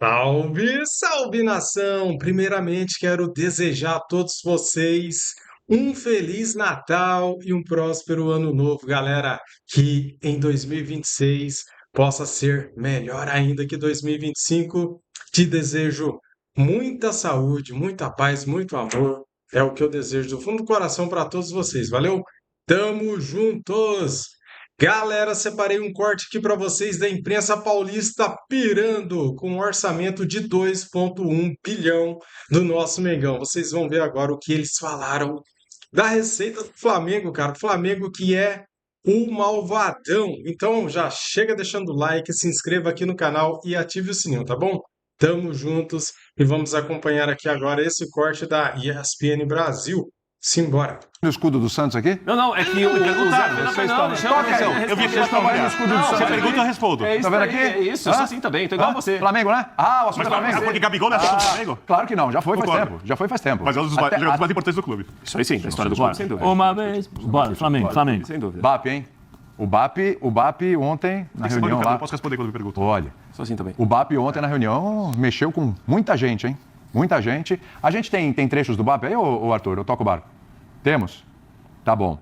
Salve, salve nação! Primeiramente, quero desejar a todos vocês um feliz Natal e um próspero ano novo, galera. Que em 2026 possa ser melhor ainda que 2025. Te desejo muita saúde, muita paz, muito amor. É o que eu desejo do fundo do coração para todos vocês. Valeu? Tamo juntos! Galera, separei um corte aqui para vocês da imprensa paulista pirando com um orçamento de 2,1 bilhão do nosso Mengão. Vocês vão ver agora o que eles falaram da receita do Flamengo, cara. O Flamengo que é o malvadão. Então já chega deixando o like, se inscreva aqui no canal e ative o sininho, tá bom? Tamo juntos e vamos acompanhar aqui agora esse corte da ESPN Brasil. Simbora. O escudo do Santos aqui? Não, é que o Zé... Vocês estão... Eu vi que vocês estão olhando o escudo do Santos. Você pergunta, eu respondo. Tá vendo aqui? É isso, eu sou assim também, tô igual você. Flamengo, né? Ah, o assunto é Flamengo. Mas porque Gabigol não é assunto do Flamengo? Claro que não, já foi faz Concordo. tempo. Já foi faz tempo. Mas é um dos jogadores mais importantes do clube. Isso aí sim, da história do clube, sem dúvida. Uma vez. Bora, Flamengo. Sem dúvida. BAP, hein? O BAP ontem, na reunião lá... Eu posso responder quando me perguntam. Olha, Sou assim também. o BAP ontem na reunião mexeu com muita gente, hein? Muita gente. A gente tem trechos do BAP aí, ô Arthur? Eu toco o barco. Temos? Tá bom.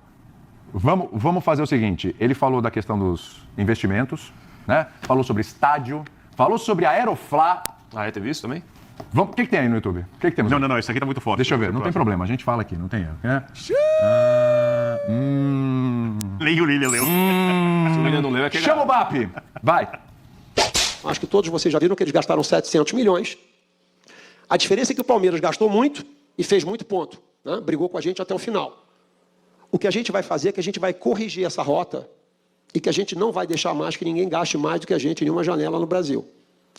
Vamos fazer o seguinte. Ele falou da questão dos investimentos, né? Falou sobre estádio, falou sobre a Aeroflá. Ah, teve isso também? O que tem aí no YouTube? O que temos? Não, isso aqui tá muito forte. Deixa eu ver, não tem problema, a gente fala aqui, não tem erro. Né? Leia o Lilian, leu. Se o Lilian não leu, é que... Chama o BAP! Vai! Acho que todos vocês já viram que eles gastaram 700 milhões. A diferença é que o Palmeiras gastou muito e fez muito ponto, né? Brigou com a gente até o final. O que a gente vai fazer é que a gente vai corrigir essa rota e que a gente não vai deixar mais que ninguém gaste mais do que a gente em nenhuma janela no Brasil.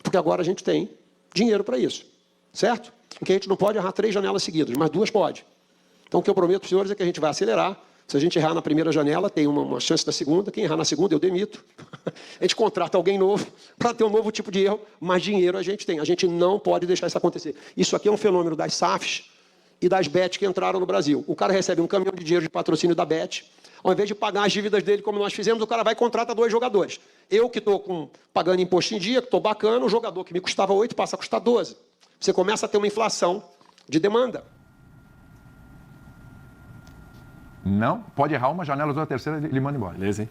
Porque agora a gente tem dinheiro para isso, certo? O que a gente não pode errar 3 janelas seguidas, mas 2 pode. Então o que eu prometo para os senhores é que a gente vai acelerar. Se a gente errar na primeira janela, tem uma chance da segunda. Quem errar na segunda, eu demito. A gente contrata alguém novo para ter um novo tipo de erro, mas dinheiro a gente tem. A gente não pode deixar isso acontecer. Isso aqui é um fenômeno das SAFs e das BET que entraram no Brasil. O cara recebe um caminhão de dinheiro de patrocínio da BET. Ao invés de pagar as dívidas dele, como nós fizemos, o cara vai e contrata 2 jogadores. Eu que estou pagando imposto em dia, que estou bacana, o jogador que me custava 8 passa a custar 12. Você começa a ter uma inflação de demanda. Não, pode errar uma janela, outra terceira, ele manda embora. Beleza, hein?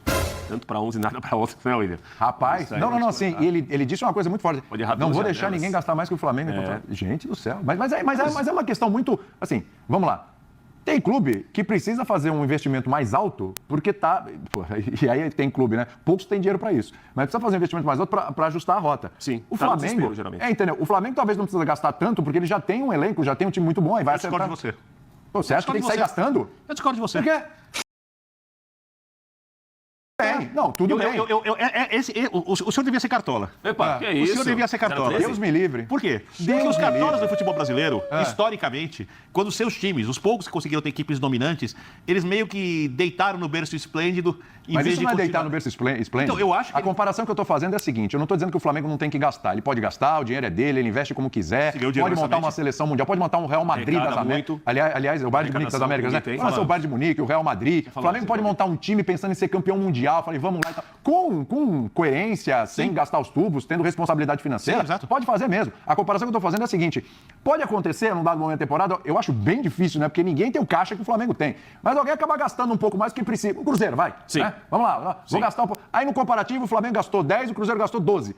Tanto para uns e nada para outros, né, William? Rapaz, não, assim, ele disse uma coisa muito forte. Pode errar Não 2 vou deixar janelas. ninguém gastar mais que o Flamengo. Gente do céu. Mas é uma questão muito, assim, vamos lá. Tem clube que precisa fazer um investimento mais alto, porque tá... Porra, e aí tem clube, né? Poucos têm dinheiro para isso. Mas precisa fazer um investimento mais alto para ajustar a rota. Sim, O tá no Flamengo... desespero, geralmente. Entendeu? O Flamengo talvez não precisa gastar tanto, porque ele já tem um elenco, já tem um time muito bom. Aí vai Eu discordo de acertar. você. Pô, você acha que tem que sair gastando? Eu discordo de você. Por quê? Bem, não, tudo bem. O senhor devia ser cartola. Epa, que é O isso? senhor devia ser cartola. Deus me livre. Por quê? Deus Porque os me cartolas livre. do futebol brasileiro, historicamente, quando os seus times, os poucos que conseguiram ter equipes dominantes, eles meio que deitaram no berço esplêndido em Mas vez isso de não é continuar. deitar no berço esplêndido? Então, eu acho que A comparação que eu estou fazendo é a seguinte, eu não estou dizendo que o Flamengo não tem que gastar. Ele pode gastar, o dinheiro é dele, ele investe como quiser, Se ganhou dinheiro pode no montar orçamento. uma seleção mundial, pode montar um Real Madrid Arrecada das Américas. muito. Aliás, o Bayern de Munique das Arrecadação Américas, né? ninguém tem. Pode ser o Bayern de Munique, o Real Madrid. O Flamengo pode montar um time pensando em ser campeão mundial. Falei, vamos lá e tal. Com coerência, sem gastar os tubos, tendo responsabilidade financeira, Sim, exato. pode fazer mesmo. A comparação que eu estou fazendo é a seguinte, pode acontecer num dado momento da temporada, eu acho bem difícil, né? Porque ninguém tem o caixa que o Flamengo tem. Mas alguém acaba gastando um pouco mais do que precisa. O Cruzeiro, vai. Sim. Né? Vamos lá. Vou gastar um pouco. Aí no comparativo, o Flamengo gastou 10, o Cruzeiro gastou 12.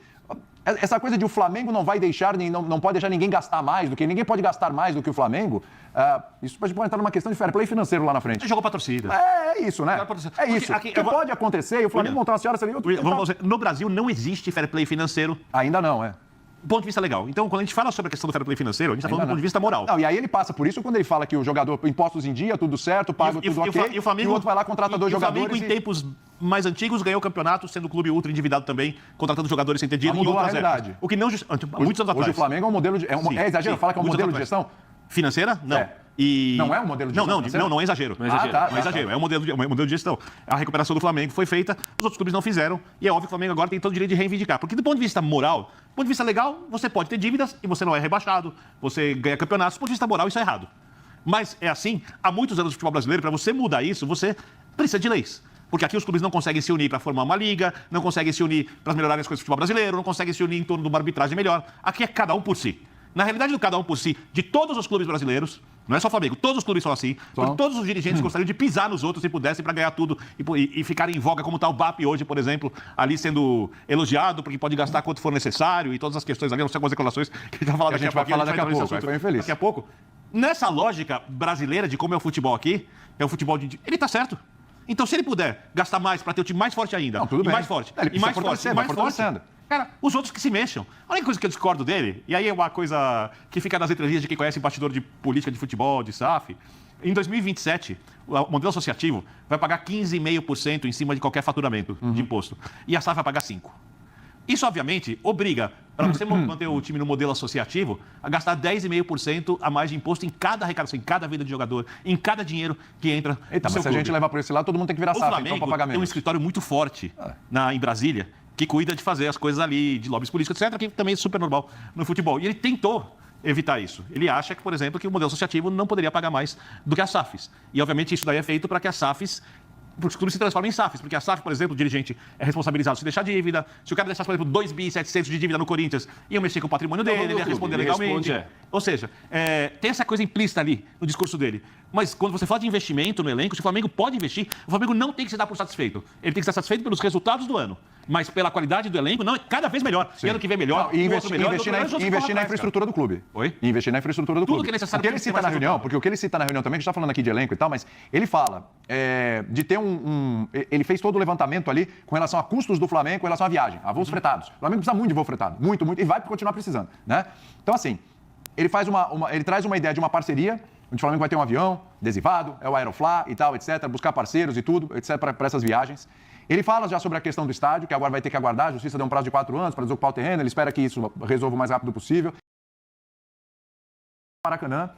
Essa coisa de o Flamengo não vai deixar, não pode deixar ninguém gastar mais do que... Ninguém pode gastar mais do que o Flamengo. Isso pode entrar numa questão de fair play financeiro lá na frente. Jogou pra torcida. É isso, né? É isso. Porque aqui- O que pode acontecer e o Flamengo montar uma senhora... Vamos dizer, no Brasil não existe fair play financeiro Ainda não, é. do ponto de vista legal. Então, quando a gente fala sobre a questão do fair play financeiro, a gente está falando do Ainda ponto de vista moral. Não, e aí ele passa por isso quando ele fala que o jogador, impostos em dia, tudo certo, paga tudo ok, e o Flamengo, e o outro vai lá, contrata 2 O jogadores Flamengo, em tempos mais antigos, ganhou o campeonato, sendo o clube ultra endividado também, contratando jogadores sem ter dinheiro. Mudou e a outras realidade. épocas. O que não... Muitos anos atrás. Hoje o Flamengo é um modelo de... Sim, É exagero sim, falar que é um muitos modelo de anos gestão? atrás. Financeira? Não. É. E... Não é um modelo de gestão financeira? Não é exagero. Não é exagero. tá, não é exagero. É um modelo de gestão. A recuperação do Flamengo foi feita, os outros clubes não fizeram, e é óbvio que o Flamengo agora tem todo o direito de reivindicar. Porque do ponto de vista moral, do ponto de vista legal, você pode ter dívidas e você não é rebaixado, você ganha campeonatos. Do ponto de vista moral, isso é errado. Mas é assim, há muitos anos no futebol brasileiro, para você mudar isso, você precisa de leis. Porque aqui os clubes não conseguem se unir para formar uma liga, não conseguem se unir para melhorar as coisas do futebol brasileiro, não conseguem se unir em torno de uma arbitragem melhor. Aqui é cada um por si. Na realidade, do cada um por si, de todos os clubes brasileiros, não é só o Flamengo, todos os clubes são assim, porque todos os dirigentes gostariam de pisar nos outros se pudessem para ganhar tudo e ficarem em voga, como está o BAP hoje, por exemplo, ali sendo elogiado, porque pode gastar quanto for necessário e todas as questões ali, não sei algumas declarações que a gente vai falar daqui a pouco. Daqui a pouco. Nessa lógica brasileira de como é o futebol aqui, é o futebol de... Ele está certo. Então, se ele puder gastar mais para ter o time mais forte ainda, mais forte, e mais forte, e mais forte... Cara, os outros que se mexam. A única coisa que eu discordo dele, e aí é uma coisa que fica nas entrelinhas de quem conhece bastidor de política de futebol, de SAF, em 2027, o modelo associativo vai pagar 15,5% em cima de qualquer faturamento de imposto. E a SAF vai pagar 5%. Isso, obviamente, obriga, para você manter o time no modelo associativo, a gastar 10,5% a mais de imposto em cada arrecadação, em cada vida de jogador, em cada dinheiro que entra no seu clube. Se a gente levar por esse lado, todo mundo tem que virar SAF, então, para pagar menos. Tem um escritório muito forte em Brasília, que cuida de fazer as coisas ali, de lobbies políticos, etc., que também é super normal no futebol. E ele tentou evitar isso. Ele acha que, por exemplo, que o modelo associativo não poderia pagar mais do que as SAFs. E, obviamente, isso daí é feito para que as SAFs... Porque os clubes se transformam em SAFs, porque a SAF, por exemplo, o dirigente é responsabilizado se deixar dívida. Se o cara deixasse, por exemplo, 2,7 bi de dívida no Corinthians, ia mexer com o patrimônio dele, ele ia responder legalmente. Ou seja, tem essa coisa implícita ali no discurso dele. Mas quando você fala de investimento no elenco, se o Flamengo pode investir, o Flamengo não tem que se dar por satisfeito. Ele tem que estar satisfeito pelos resultados do ano. Mas pela qualidade do elenco, não, é cada vez melhor. E ano que vem melhor, e investir na infraestrutura do clube. Oi? E investir na infraestrutura do clube. Tudo que é necessário. Porque o que ele cita na reunião também, que a gente está falando aqui de elenco e tal, mas ele fala de ter ele fez todo o levantamento ali com relação a custos do Flamengo, com relação à viagem, a voos fretados. O Flamengo precisa muito de voo fretado, muito, e vai continuar precisando, né? Então, assim, ele traz uma ideia de uma parceria, onde o Flamengo vai ter um avião adesivado, é o Aeroflá e tal, etc., buscar parceiros e tudo, etc., para essas viagens. Ele fala já sobre a questão do estádio, que agora vai ter que aguardar, a Justiça deu um prazo de 4 anos para desocupar o terreno, ele espera que isso resolva o mais rápido possível. Maracanã,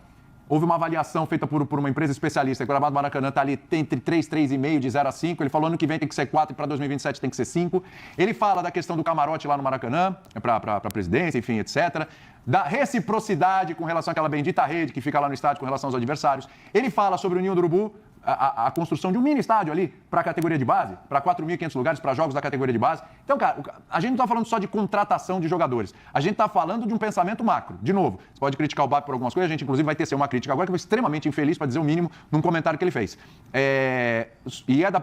houve uma avaliação feita por uma empresa especialista, que o Gramado Maracanã está ali entre 3, 3,5, de 0 a 5, ele falou ano que vem tem que ser 4 e para 2027 tem que ser 5. Ele fala da questão do camarote lá no Maracanã, para a presidência, enfim, etc., da reciprocidade com relação àquela bendita rede que fica lá no estádio com relação aos adversários. Ele fala sobre o Ninho do Urubu, a construção de um mini estádio ali para a categoria de base, para 4.500 lugares para jogos da categoria de base. Então, cara, a gente não está falando só de contratação de jogadores. A gente está falando de um pensamento macro. De novo, você pode criticar o BAP por algumas coisas, a gente inclusive vai tecer uma crítica agora que foi extremamente infeliz, para dizer o mínimo, num comentário que ele fez.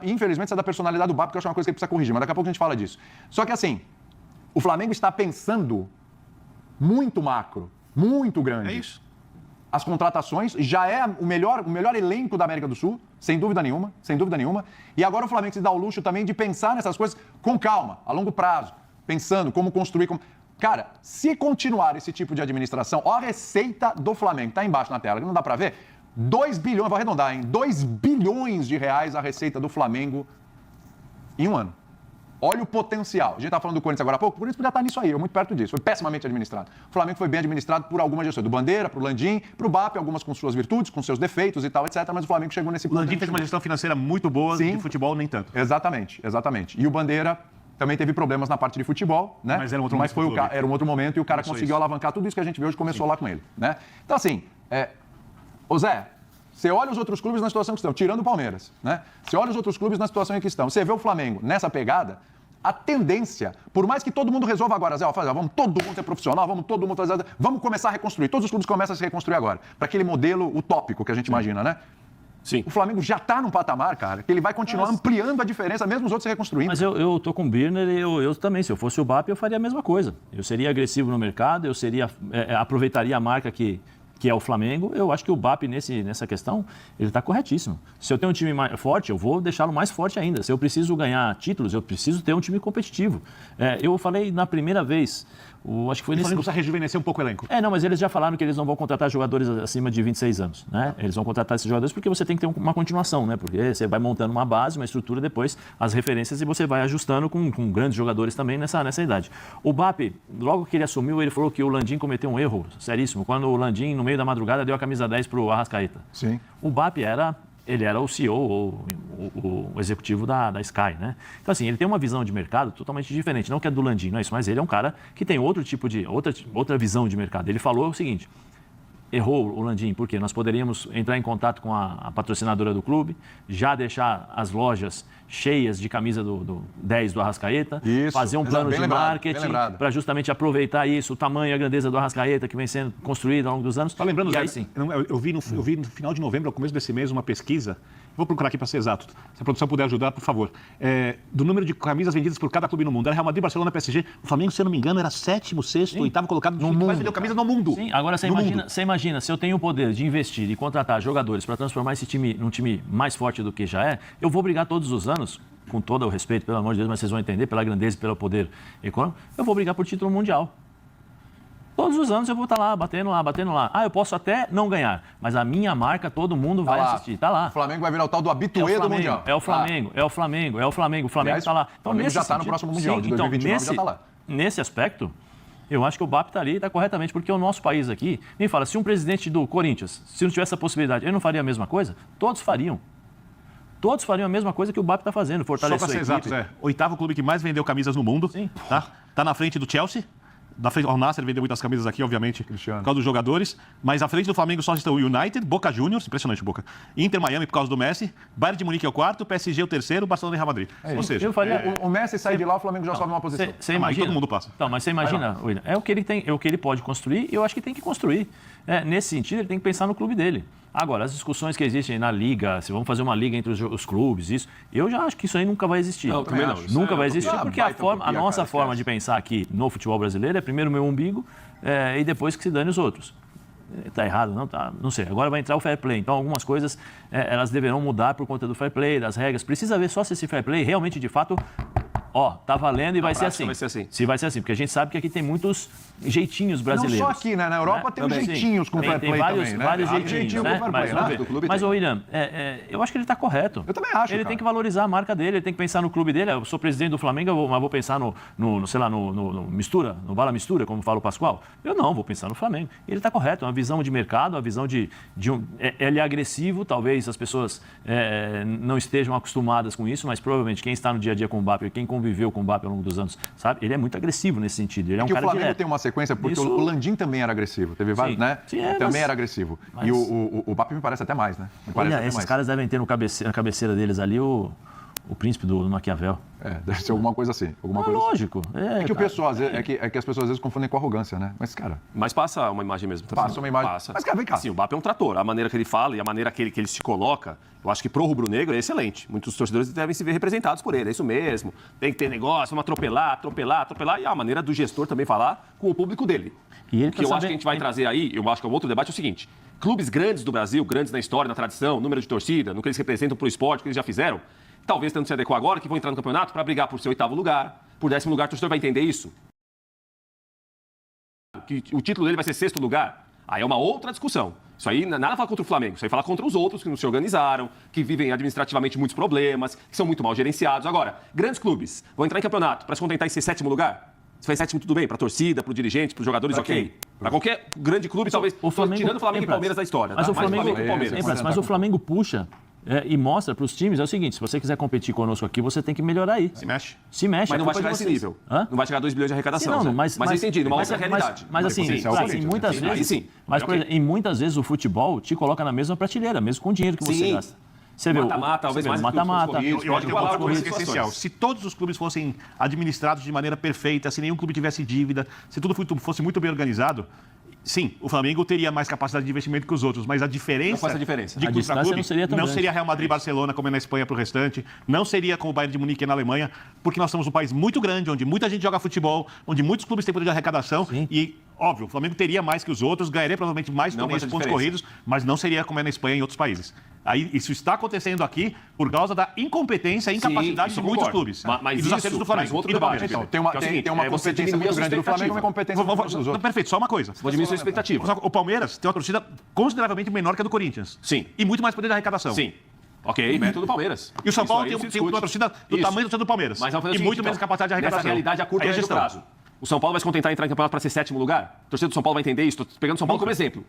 Infelizmente, isso é da personalidade do BAP, que eu acho uma coisa que ele precisa corrigir, mas daqui a pouco a gente fala disso. Só que assim, o Flamengo está pensando muito macro, muito grande. É isso. As contratações, já é o melhor elenco da América do Sul, sem dúvida nenhuma, sem dúvida nenhuma. E agora o Flamengo se dá o luxo também de pensar nessas coisas com calma, a longo prazo, pensando como construir. Cara, se continuar esse tipo de administração, ó, a receita do Flamengo, tá embaixo na tela, que não dá para ver, 2 bilhões, vou arredondar, hein? 2 bilhões de reais a receita do Flamengo em um ano. Olha o potencial. A gente está falando do Corinthians agora há pouco, o Corinthians podia estar nisso aí, muito perto disso. Foi pessimamente administrado. O Flamengo foi bem administrado por algumas gestões, do Bandeira, para o Landim, para o BAP, algumas com suas virtudes, com seus defeitos e tal, etc. Mas o Flamengo chegou nesse ponto. O Landim fez uma gestão financeira muito boa, de futebol nem tanto. Exatamente. E o Bandeira também teve problemas na parte de futebol, né? Mas era um outro momento. Era um outro momento e o cara conseguiu alavancar tudo isso que a gente vê hoje, começou lá com ele, né? Então, assim, ô Zé, você olha os outros clubes na situação que estão, tirando o Palmeiras, né? Você olha os outros clubes na situação em que estão. Você vê o Flamengo nessa pegada. A tendência, por mais que todo mundo resolva agora, Zé, vamos todo mundo ser profissional, vamos começar a reconstruir. Todos os clubes começam a se reconstruir agora, para aquele modelo utópico que a gente imagina, né? Sim. O Flamengo já está num patamar, cara, que ele vai continuar ampliando a diferença, mesmo os outros se reconstruindo. Mas eu tô com o Birner e eu também, se eu fosse o BAP, eu faria a mesma coisa. Eu seria agressivo no mercado, eu aproveitaria a marca que é o Flamengo. Eu acho que o BAP, nessa questão, ele está corretíssimo. Se eu tenho um time mais forte, eu vou deixá-lo mais forte ainda. Se eu preciso ganhar títulos, eu preciso ter um time competitivo. Eu falei na primeira vez, acho que foi nesse... O Flamengo precisa rejuvenescer um pouco o elenco. Não, mas eles já falaram que eles não vão contratar jogadores acima de 26 anos, né? Eles vão contratar esses jogadores porque você tem que ter uma continuação, né? Porque você vai montando uma base, uma estrutura, depois as referências e você vai ajustando com grandes jogadores também nessa idade. O BAP, logo que ele assumiu, ele falou que o Landim cometeu um erro seríssimo, quando o Landim, no meio da madrugada, deu a camisa 10 para o Arrascaeta. Sim. O BAP ele era o CEO, o executivo da Sky, né? Então, assim, ele tem uma visão de mercado totalmente diferente. Não que é do Landim, não é isso, mas ele é um cara que tem outra visão de mercado. Ele falou o seguinte, errou o Landim, porque nós poderíamos entrar em contato com a patrocinadora do clube, já deixar as lojas cheias de camisa do 10 do Arrascaeta, Isso, fazer um plano de marketing para justamente aproveitar isso, o tamanho e a grandeza do Arrascaeta que vem sendo construído ao longo dos anos. Só lembrando, e Zé, aí sim. eu vi no final de novembro, ao começo desse mês, uma pesquisa, vou procurar aqui para ser exato, se a produção puder ajudar, por favor, do número de camisas vendidas por cada clube no mundo. Era Real Madrid, Barcelona, PSG. O Flamengo, se eu não me engano, era 7º, 6º, 8º colocado no mundo. Vendeu camisa no mundo. Sim, agora você imagina, se eu tenho o poder de investir e contratar jogadores para transformar esse time num time mais forte do que já é, eu vou brigar todos os anos, com todo o respeito, pelo amor de Deus, mas vocês vão entender, pela grandeza e pelo poder econômico, eu vou brigar por título mundial. Todos os anos eu vou estar lá, batendo lá. Eu posso até não ganhar, mas a minha marca todo mundo vai assistir. Tá lá. O Flamengo vai virar o tal do habituê do Mundial. É o Flamengo. O Flamengo está lá. Então, o Flamengo já está no próximo Mundial, de 2029 já está lá. Nesse aspecto, eu acho que o BAP está ali e está corretamente, porque o nosso país aqui, me fala, se um presidente do Corinthians, se não tivesse essa possibilidade, ele não faria a mesma coisa? Todos fariam. Todos fariam a mesma coisa que o BAP está fazendo, fortalecer a equipe. Só para ser exato, 8º clube que mais vendeu camisas no mundo. Sim. Tá na frente do Chelsea. Da frente, o Nasser vendeu muitas camisas aqui, obviamente, Cristiano, por causa dos jogadores. Mas à frente do Flamengo só estão o United, Boca Juniors, impressionante Boca, Inter Miami por causa do Messi, Bayern de Munique é o 4º, PSG é o 3º, Barcelona e Real Madrid. Ou seja, eu faria, o Messi sair de lá, o Flamengo já sobe uma posição. Você imagina? Todo mundo passa. Então, mas você imagina, William, é o que ele tem, é o que ele pode construir e eu acho que tem que construir. Nesse sentido, ele tem que pensar no clube dele. Agora, as discussões que existem na liga, se vamos fazer uma liga entre os clubes, isso, eu já acho que isso aí nunca vai existir. Não, também não. Nunca vai existir, porque a nossa forma de pensar aqui no futebol brasileiro é primeiro o meu umbigo e depois que se dane os outros. Está errado? Não, tá, não sei. Agora vai entrar o fair play. Então, algumas coisas elas deverão mudar por conta do fair play, das regras. Precisa ver só se esse fair play realmente, de fato, tá valendo e vai ser assim. Vai ser assim. Se vai ser assim, porque a gente sabe que aqui tem muitos jeitinhos brasileiros. Não só aqui, né? Na Europa tem uns jeitinhos com fair play também, né? Vários jeitinhos, né? Mas, William, eu acho que ele está correto. Eu também acho, Ele tem que valorizar a marca dele, ele tem que pensar no clube dele. Eu sou presidente do Flamengo, mas vou pensar no mistura, no bala mistura, como fala o Pascoal. Eu não, vou pensar no Flamengo. Ele está correto, é uma visão de mercado, uma visão ele é agressivo, talvez as pessoas não estejam acostumadas com isso, mas provavelmente quem está no dia a dia com o Mbappé, quem conviveu com o Mbappé ao longo dos anos, sabe? Ele é muito agressivo nesse sentido. Ele é um cara o Flamengo direto. Tem uma sequência, porque o Landim também era agressivo. Teve vários, né? Sim, também era agressivo. Mas... E o Mbappé me parece até mais, né? Esses caras devem ter na cabeceira deles ali o príncipe do Maquiavel. Deve ser alguma coisa assim. Lógico. Que o pessoal, é que as pessoas às vezes confundem com arrogância, né? Mas, cara... Mas passa uma imagem mesmo. Passa uma imagem. Passa. Mas, cara, vem cá. Sim, o Mbappé é um trator. A maneira que ele fala e a maneira que ele se coloca, eu acho que pro rubro-negro é excelente. Muitos torcedores devem se ver representados por ele. É isso mesmo. Tem que ter negócio, vamos atropelar. E a maneira do gestor também falar com o público dele. E ele o que eu acho que a gente vai trazer aí, eu acho que é um outro debate, é o seguinte. Clubes grandes do Brasil, grandes na história, na tradição, número de torcida, no que eles representam pro esporte, o que eles já fizeram, talvez tendo se adequar agora, que vão entrar no campeonato para brigar por seu 8º lugar, por 10º lugar, o torcedor vai entender isso? Que o título dele vai ser 6º lugar? Aí é uma outra discussão. Isso aí nada fala contra o Flamengo, isso aí fala contra os outros que não se organizaram, que vivem administrativamente muitos problemas, que são muito mal gerenciados. Agora, grandes clubes vão entrar em campeonato para se contentar em ser 7º lugar? Se faz 7º, tudo bem, para a torcida, para o dirigente, para os jogadores, ok. Para qualquer grande clube, talvez, tirando o Flamengo e Palmeiras da história. Mas, tá? o Flamengo, mas o Flamengo puxa e mostra para os times, é o seguinte, se você quiser competir conosco aqui, você tem que melhorar aí. Se mexe. Mas não vai chegar nesse nível. Não vai chegar a 2 bilhões de arrecadação. Sim, mas eu entendi, numa outra realidade. Mas assim, muitas vezes... Mas, por exemplo, muitas vezes o futebol te coloca na mesma prateleira, mesmo com o dinheiro que você gasta. Você vê mata-mata, talvez mais mata-mata. Eu acho que uma coisa que é essencial. Se todos os clubes fossem administrados de maneira perfeita, se nenhum clube tivesse dívida, se tudo fosse muito bem organizado, sim, o Flamengo teria mais capacidade de investimento que os outros, mas a diferença de clube para clube não seria Real Madrid e Barcelona como é na Espanha para o restante, não seria como o Bayern de Munique na Alemanha, porque nós somos um país muito grande, onde muita gente joga futebol, onde muitos clubes têm poder de arrecadação e, óbvio, o Flamengo teria mais que os outros, ganharia provavelmente mais torneios de pontos corridos, mas não seria como é na Espanha e em outros países. Aí, isso está acontecendo aqui por causa da incompetência e incapacidade de muitos clubes. Mas e dos acertos do Flamengo. Outro debate. Então, tem uma competência muito grande do Flamengo e uma competência dos outros. Perfeito, só uma coisa. Vou diminuir sua expectativa. O Palmeiras tem uma torcida consideravelmente menor que a do Corinthians. Sim. E muito mais poder de arrecadação. Sim. Ok, método do Palmeiras. E o São Paulo tem uma torcida do tamanho do do Palmeiras. Mas e muito menos capacidade de arrecadação. Nessa realidade a curto e médio prazo. O São Paulo vai se contentar em entrar em campeonato para ser 7º lugar? A torcida do São Paulo vai entender isso? Estou pegando o São Paulo como exemplo.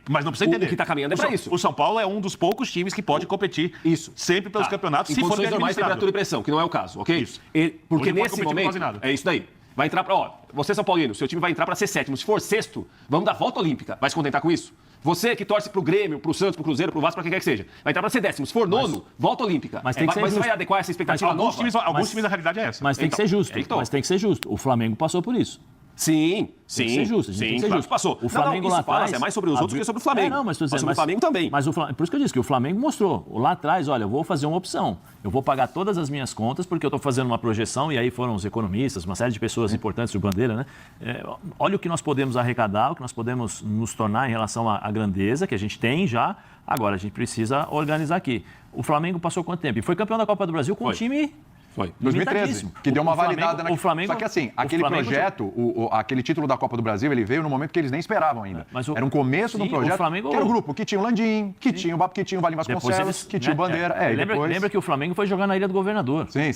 Mas não precisa entender. O que está caminhando é para isso. O São Paulo é um dos poucos times que pode competir sempre pelos campeonatos, se for normais, temperatura e pressão, que não é o caso, ok? Isso. Porque nesse momento, é isso daí. Vai entrar para, você São Paulino, seu time vai entrar para ser sétimo. Se for sexto, vamos dar volta olímpica. Vai se contentar com isso? Você que torce pro Grêmio, pro Santos, pro Cruzeiro, pro Vasco, pra quem quer que seja. Vai entrar para ser décimo. Se for nono, volta olímpica. Mas tem que ser você justo. vai adequar essa expectativa Alguns nova? times a realidade é essa. Mas tem que ser justo. então. Mas tem que ser justo. O Flamengo passou por isso. Sim, Tem que ser justo, a gente tem que ser claro justo. passou. O Flamengo lá isso fala, atrás... é mais sobre os outros do que sobre o Flamengo. Não, mas tô dizendo, sobre o Flamengo também. Mas por isso que eu disse que o Flamengo mostrou. Lá atrás, olha, eu vou fazer uma opção. Eu vou pagar todas as minhas contas porque eu estou fazendo uma projeção e aí foram os economistas, uma série de pessoas importantes do Bandeira, né? Olha o que nós podemos arrecadar, o que nós podemos nos tornar em relação à grandeza que a gente tem já. Agora, a gente precisa organizar aqui. O Flamengo passou quanto tempo? E foi campeão da Copa do Brasil com um time... Foi. 2013, que deu uma validada na... O Flamengo, Só que assim, aquele projeto, aquele título da Copa do Brasil, ele veio no momento que eles nem esperavam ainda. Era um começo do projeto, Flamengo... que era o grupo, que tinha o Landim, que tinha o Valim Vasconcelos, que tinha o Bandeira. Lembra que o Flamengo foi jogar na Ilha do Governador. Sim,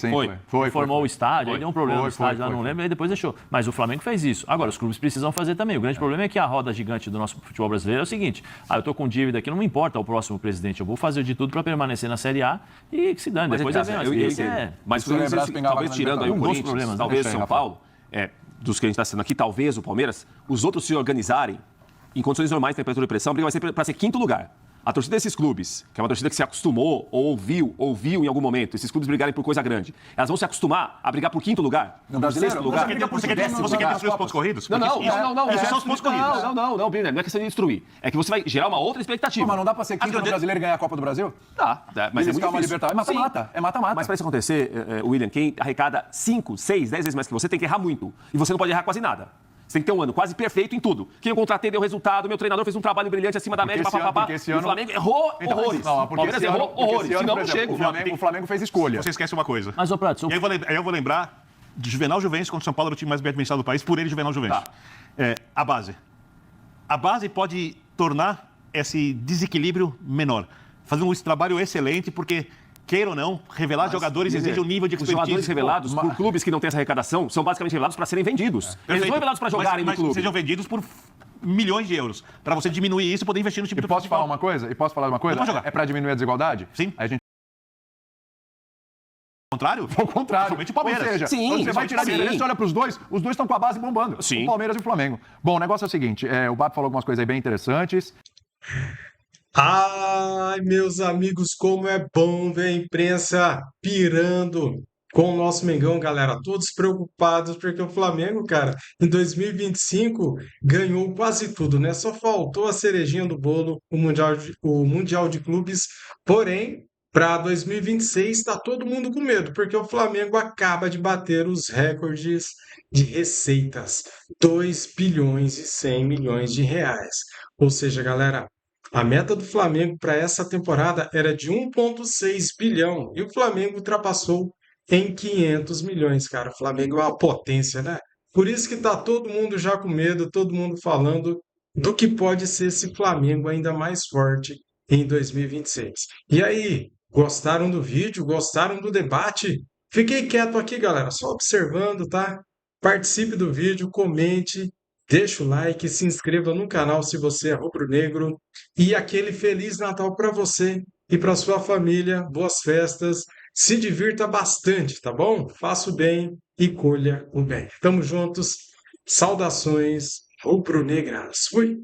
foi. Formou o estádio, aí deu um problema no estádio, lá não foi. lembro, aí depois deixou. Mas o Flamengo fez isso. Agora, os clubes precisam fazer também. O grande problema é que a roda gigante do nosso futebol brasileiro é o seguinte, eu tô com dívida aqui, não me importa o próximo presidente, eu vou fazer de tudo para permanecer na Série A e que se dane. Depois Mas talvez tirando aí o Corinthians, talvez o São Paulo, dos que a gente está sendo aqui, talvez o Palmeiras, os outros se organizarem em condições normais, temperatura e pressão, porque vai ser para ser quinto lugar. A torcida desses clubes, que é uma torcida que se acostumou ou ouviu em algum momento, esses clubes brigarem por coisa grande, elas vão se acostumar a brigar por quinto lugar, por sexto lugar. Você quer destruir os pontos corridos? Não. Esses são os pontos corridos. Não, Birner, não é questão de destruir. É que você vai gerar uma outra expectativa. Mas não dá pra ser quinto no brasileiro e ganhar a Copa do Brasil? Dá, mas é muito difícil. É mata-mata. É mata-mata. Mas para isso acontecer, William, quem arrecada 5, 6, 10 vezes mais que você tem que errar muito. E você não pode errar quase nada. Você tem que ter um ano quase perfeito em tudo. Quem eu contratei deu resultado, meu treinador fez um trabalho brilhante acima da média, papapá. O Flamengo errou horrores. O Palmeiras errou horrores. Senão não chega. O Flamengo fez escolha. Você esquece uma coisa. Mas, Prato, E aí eu vou lembrar de Juvenal Juventus, quando o São Paulo era o time mais bem administrado do país, por ele, Juvenal Juventus. A base. A base pode tornar esse desequilíbrio menor. Fazer um trabalho excelente, porque... queira ou não, revelar jogadores exige um nível de expertise. Os jogadores revelados por clubes que não têm essa arrecadação são basicamente revelados para serem vendidos. Eles não são revelados para jogarem no clube. Mas sejam vendidos por milhões de euros. Para você diminuir isso e poder investir no time do futebol. Posso falar uma coisa? É para diminuir a desigualdade? Sim. A gente... Ao contrário? Ao contrário. Somente o Palmeiras. Ou seja, quando você vai tirar a diferença, você olha para os dois estão com a base bombando. Sim. O Palmeiras e o Flamengo. Bom, o negócio é o seguinte, o Bap falou algumas coisas aí bem interessantes. Ai, meus amigos, como é bom ver a imprensa pirando com o nosso Mengão, galera. Todos preocupados, porque o Flamengo, cara, em 2025 ganhou quase tudo, né? Só faltou a cerejinha do bolo, o Mundial de Clubes. Porém, para 2026 está todo mundo com medo, porque o Flamengo acaba de bater os recordes de receitas. 2 bilhões e 100 milhões de reais. Ou seja, galera, a meta do Flamengo para essa temporada era de 1,6 bilhão e o Flamengo ultrapassou em 500 milhões, cara. O Flamengo é uma potência, né? Por isso que tá todo mundo já com medo, todo mundo falando do que pode ser esse Flamengo ainda mais forte em 2026. E aí, gostaram do vídeo? Gostaram do debate? Fiquei quieto aqui, galera, só observando, tá? Participe do vídeo, comente. Deixa o like, se inscreva no canal se você é rubro-negro e aquele Feliz Natal para você e para sua família. Boas festas, se divirta bastante, tá bom? Faça o bem e colha o bem. Tamo juntos, saudações rubro-negras. Fui!